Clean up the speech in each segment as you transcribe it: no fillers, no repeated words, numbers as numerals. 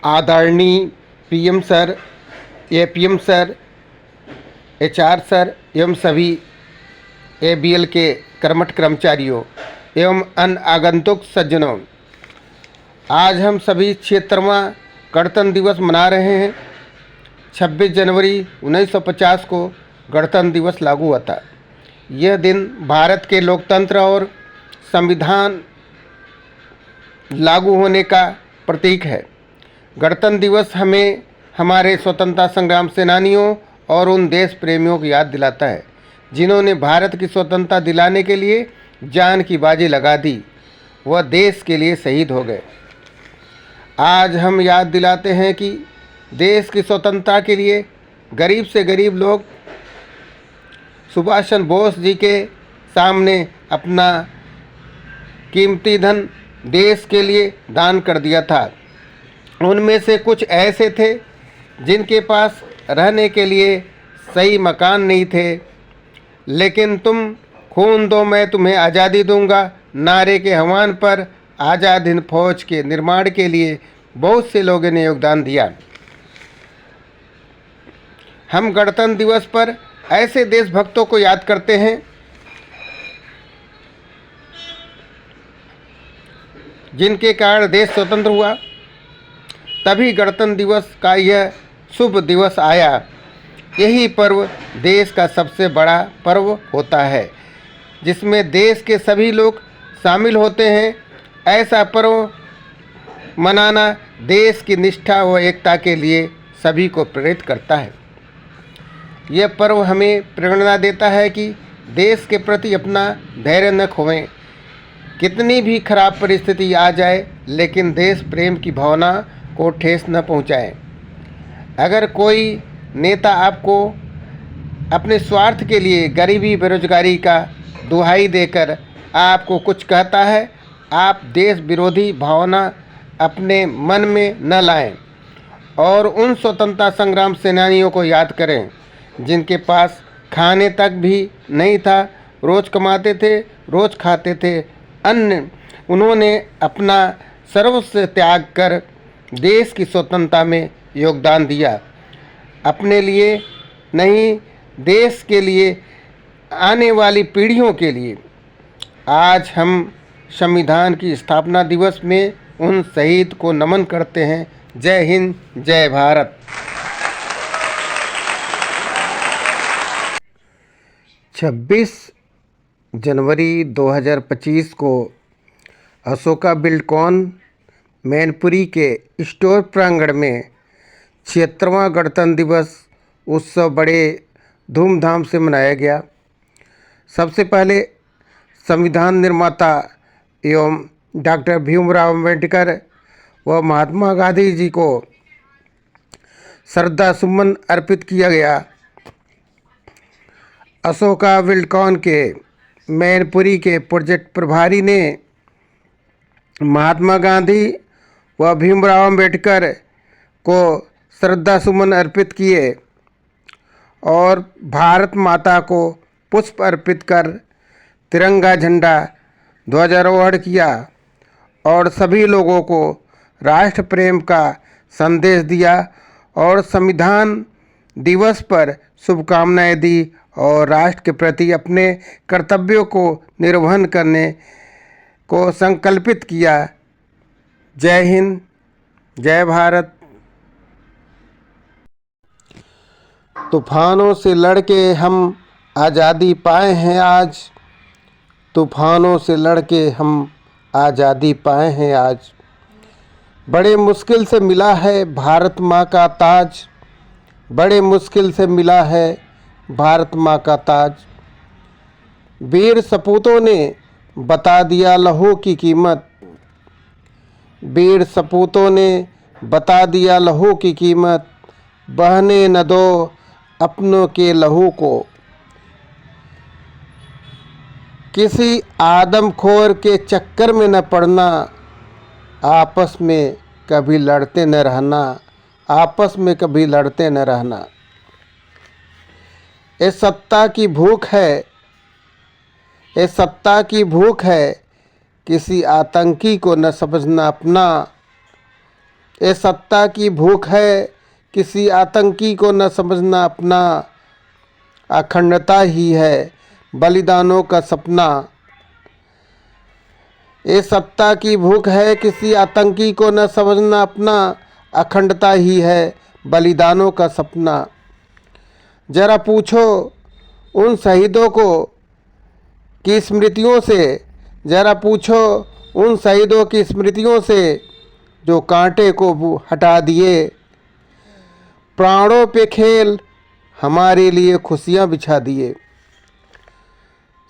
आदरणीय PM sir, APM sir, HR sir एवं सभी एबीएल के कर्मठ कर्मचारियों एवं अन्य आगंतुक सज्जनों, आज हम सभी 76वां गणतंत्र दिवस मना रहे हैं। 26 जनवरी 1950 को गणतंत्र दिवस लागू हुआ था। यह दिन भारत के लोकतंत्र और संविधान लागू होने का प्रतीक है। गणतंत्र दिवस हमें हमारे स्वतंत्रता संग्राम सेनानियों और उन देश प्रेमियों की याद दिलाता है जिन्होंने भारत की स्वतंत्रता दिलाने के लिए जान की बाजी लगा दी। वह देश के लिए शहीद हो गए। आज हम याद दिलाते हैं कि देश की स्वतंत्रता के लिए गरीब से गरीब लोग सुभाष चंद्र बोस जी के सामने अपना कीमती धन देश के लिए दान कर दिया था। उनमें से कुछ ऐसे थे जिनके पास रहने के लिए सही मकान नहीं थे, लेकिन तुम खून दो मैं तुम्हें आज़ादी दूंगा नारे के आह्वान पर आज़ाद हिंद फौज के निर्माण के लिए बहुत से लोगों ने योगदान दिया। हम गणतंत्र दिवस पर ऐसे देशभक्तों को याद करते हैं जिनके कारण देश स्वतंत्र हुआ। तभी गणतंत्र दिवस का यह शुभ दिवस आया। यही पर्व देश का सबसे बड़ा पर्व होता है जिसमें देश के सभी लोग शामिल होते हैं। ऐसा पर्व मनाना देश की निष्ठा व एकता के लिए सभी को प्रेरित करता है। यह पर्व हमें प्रेरणा देता है कि देश के प्रति अपना धैर्य न खोएं। कितनी भी खराब परिस्थिति आ जाए, लेकिन देश प्रेम की भावना को ठेस न पहुंचाएं। अगर कोई नेता आपको अपने स्वार्थ के लिए गरीबी बेरोजगारी का दुहाई देकर आपको कुछ कहता है, आप देश विरोधी भावना अपने मन में न लाएं और उन स्वतंत्रता संग्राम सेनानियों को याद करें जिनके पास खाने तक भी नहीं था, रोज़ कमाते थे, रोज़ खाते थे अन्न। उन्होंने अपना सर्वस्व त्याग कर देश की स्वतंत्रता में योगदान दिया। अपने लिए नहीं, देश के लिए, आने वाली पीढ़ियों के लिए। आज हम संविधान की स्थापना दिवस में उन शहीद को नमन करते हैं। जय हिंद, जय भारत। 26 जनवरी 2025 को अशोका बिल्डकॉन मैनपुरी के स्टोर प्रांगण में 76वां गणतंत्र दिवस उत्सव बड़े धूमधाम से मनाया गया। सबसे पहले संविधान निर्माता एवं डॉक्टर भीमराव अम्बेडकर व महात्मा गांधी जी को श्रद्धा सुमन अर्पित किया गया। अशोका बिल्डकॉन के मैनपुरी के प्रोजेक्ट प्रभारी ने महात्मा गांधी व भीमराव अम्बेडकर को श्रद्धा सुमन अर्पित किए और भारत माता को पुष्प अर्पित कर तिरंगा झंडा ध्वजारोहण किया और सभी लोगों को राष्ट्र प्रेम का संदेश दिया और संविधान दिवस पर शुभकामनाएं दी और राष्ट्र के प्रति अपने कर्तव्यों को निर्वहन करने को संकल्पित किया। जय हिंद, जय भारत। तूफानों से लड़के हम आज़ादी पाए हैं आज, तूफानों से लड़के हम आज़ादी पाए हैं आज। बड़े मुश्किल से मिला है भारत माँ का ताज, बड़े मुश्किल से मिला है भारत माँ का ताज। वीर सपूतों ने बता दिया लहू की कीमत, वीर सपूतों ने बता दिया लहू की कीमत। बहने न दो अपनों के लहू को, किसी आदमखोर के चक्कर में न पड़ना, आपस में कभी लड़ते न रहना, आपस में कभी लड़ते न रहना। ये सत्ता की भूख है, ये सत्ता की भूख है, किसी आतंकी को न समझना अपना, ये सत्ता की भूख है, किसी आतंकी को न समझना अपना, अखंडता ही है बलिदानों का सपना। ये सत्ता की भूख है, किसी आतंकी को न समझना अपना, अखंडता ही है बलिदानों का सपना। जरा पूछो उन शहीदों को की स्मृतियों से, जरा पूछो उन शहीदों की स्मृतियों से जो कांटे को हटा दिए, प्राणों पे खेल हमारे लिए खुशियां बिछा दिए।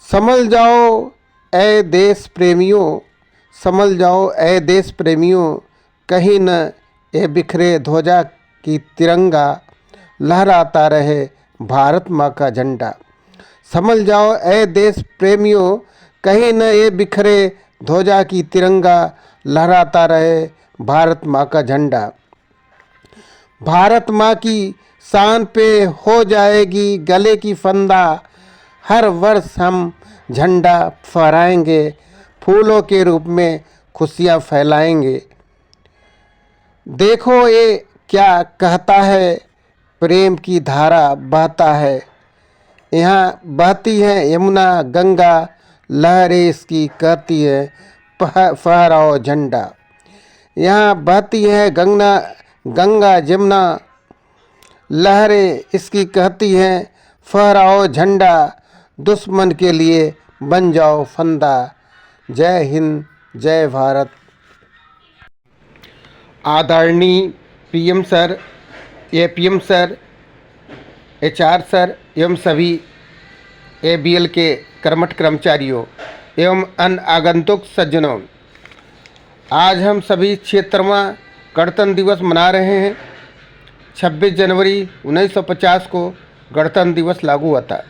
संभल जाओ ऐ देश प्रेमियों, संभल जाओ ऐ देश प्रेमियों, कहीं न ये बिखरे ध्वजा की तिरंगा, लहराता रहे भारत माँ का झंडा। संभल जाओ ऐ देश प्रेमियों, कहीं न ये बिखरे ध्वजा की तिरंगा, लहराता रहे भारत माँ का झंडा। भारत माँ की शान पे हो जाएगी गले की फंदा, हर वर्ष हम झंडा फहराएंगे, फूलों के रूप में खुशियाँ फैलाएंगे। देखो ये क्या कहता है, प्रेम की धारा बहता है, यहाँ बहती है यमुना गंगा, लहरें इसकी कहती है फहराओ झंडा। यहाँ बहती है गंगा जमुना, लहरें इसकी कहती हैं फहराओ झंडा, दुश्मन के लिए बन जाओ फंदा। जय हिंद, जय भारत। आदरणीय PM sir, APM sir, HR sir एवं सभी एबीएल के कर्मठ कर्मचारियों एवं अन्य आगंतुक सज्जनों, आज हम सभी 76वां गणतंत्र दिवस मना रहे हैं। 26 जनवरी 1950 को गणतंत्र दिवस लागू हुआ था।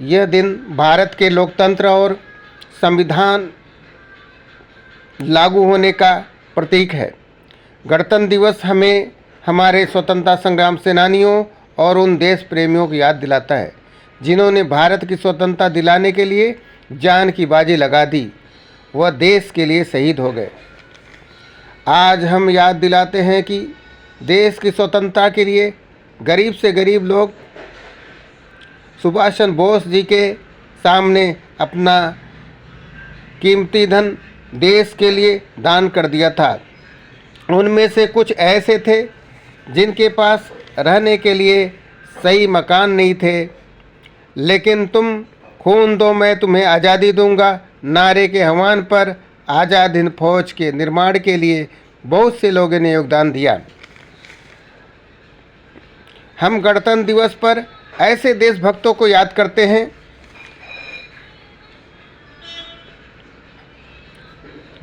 यह दिन भारत के लोकतंत्र और संविधान लागू होने का प्रतीक है। गणतंत्र दिवस हमें हमारे स्वतंत्रता संग्राम सेनानियों और उन देश प्रेमियों की याद दिलाता है जिन्होंने भारत की स्वतंत्रता दिलाने के लिए जान की बाजी लगा दी, वह देश के लिए शहीद हो गए। आज हम याद दिलाते हैं कि देश की स्वतंत्रता के लिए गरीब से गरीब लोग सुभाष चंद्र बोस जी के सामने अपना कीमती धन देश के लिए दान कर दिया था। उनमें से कुछ ऐसे थे जिनके पास रहने के लिए सही मकान नहीं थे, लेकिन तुम खून दो मैं तुम्हें आज़ादी दूंगा नारे के आह्वान पर आज़ाद हिंद फौज के निर्माण के लिए बहुत से लोगों ने योगदान दिया। हम गणतंत्र दिवस पर ऐसे देशभक्तों को याद करते हैं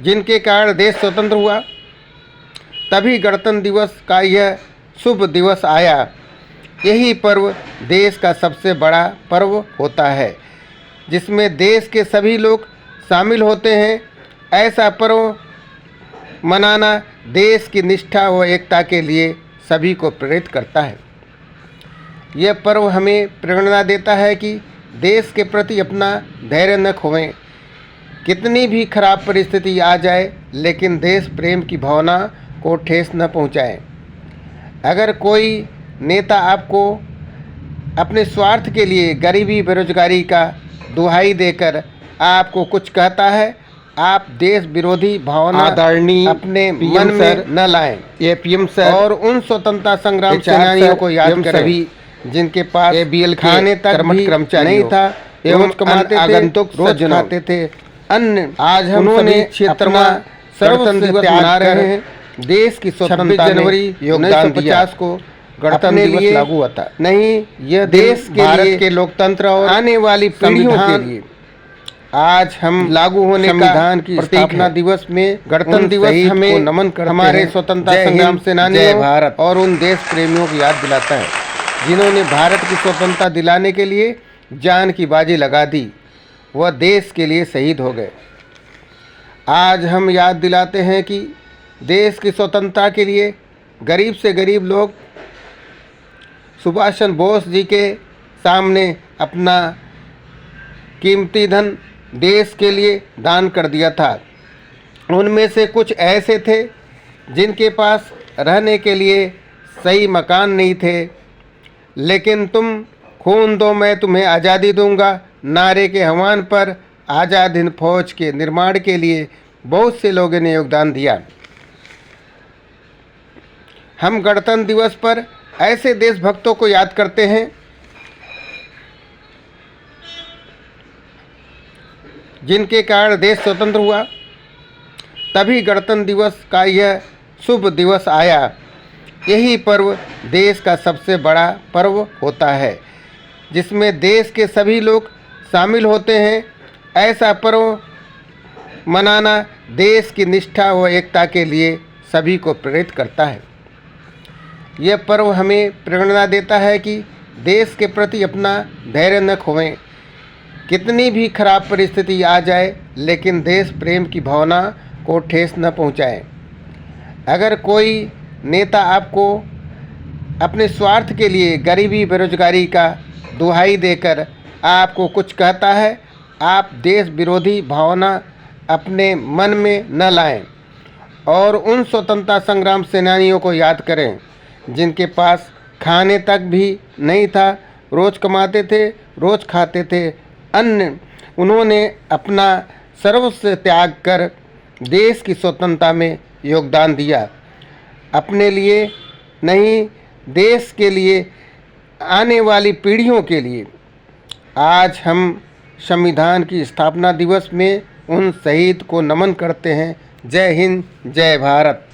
जिनके कारण देश स्वतंत्र हुआ। तभी गणतंत्र दिवस का यह शुभ दिवस आया। यही पर्व देश का सबसे बड़ा पर्व होता है जिसमें देश के सभी लोग शामिल होते हैं। ऐसा पर्व मनाना देश की निष्ठा व एकता के लिए सभी को प्रेरित करता है। यह पर्व हमें प्रेरणा देता है कि देश के प्रति अपना धैर्य न खोएं। कितनी भी खराब परिस्थिति आ जाए लेकिन देश प्रेम की भावना को ठेस न पहुंचाएं। अगर कोई नेता आपको अपने स्वार्थ के लिए गरीबी बेरोजगारी का दुहाई देकर आपको कुछ कहता है, आप देश विरोधी भावना अपने मन में न लाएं। ये पीएम सर और उन स्वतंत्रता संग्राम सेनानियों को याद करें सभी जिनके पास एबीएल खाने तक भी कर्मचारी नहीं था एवं कमाते आगंतुक रोज खाते थे। अन्य आज हम उन्होंने 76वां गणतंत्र दिवस मना रहे हैं। देश की स्वतंत्रता जनवरी 1950 को गणतंत्र दिवस लागू हुआ था। नहीं, यह देश के भारत के लोकतंत्र और आने वाली पीढ़ियों के लिए आज हम लागू होने संविधान की स्थापना दिवस में गणतंत्र दिवस हमें नमन करते हमारे स्वतंत्रता संग्राम सेनानियों भारत और उन देश प्रेमियों की याद दिलाता है जिन्होंने भारत की स्वतंत्रता दिलाने के लिए जान की बाजी लगा दी, वह देश के लिए शहीद हो गए। आज हम याद दिलाते हैं कि देश की स्वतंत्रता के लिए गरीब से गरीब लोग सुभाष चंद्र बोस जी के सामने अपना कीमती धन देश के लिए दान कर दिया था। उनमें से कुछ ऐसे थे जिनके पास रहने के लिए सही मकान नहीं थे, लेकिन तुम खून दो मैं तुम्हें आज़ादी दूंगा नारे के आह्वान पर आज़ाद हिंद फौज के निर्माण के लिए बहुत से लोगों ने योगदान दिया। हम गणतंत्र दिवस पर ऐसे देशभक्तों को याद करते हैं जिनके कारण देश स्वतंत्र हुआ, तभी गणतंत्र दिवस का यह शुभ दिवस आया। यही पर्व देश का सबसे बड़ा पर्व होता है, जिसमें देश के सभी लोग शामिल होते हैं। ऐसा पर्व मनाना देश की निष्ठा व एकता के लिए सभी को प्रेरित करता है। यह पर्व हमें प्रेरणा देता है कि देश के प्रति अपना धैर्य न खोएं। कितनी भी खराब परिस्थिति आ जाए, लेकिन देश प्रेम की भावना को ठेस न पहुंचाए। अगर कोई नेता आपको अपने स्वार्थ के लिए गरीबी बेरोजगारी का दुहाई देकर आपको कुछ कहता है, आप देश विरोधी भावना अपने मन में न लाएं और उन स्वतंत्रता संग्राम सेनानियों को याद करें जिनके पास खाने तक भी नहीं था, रोज़ कमाते थे, रोज़ खाते थे अन्न। उन्होंने अपना सर्वस्व त्याग कर देश की स्वतंत्रता में योगदान दिया। अपने लिए नहीं, देश के लिए, आने वाली पीढ़ियों के लिए। आज हम संविधान की स्थापना दिवस में उन शहीद को नमन करते हैं। जय हिंद, जय भारत।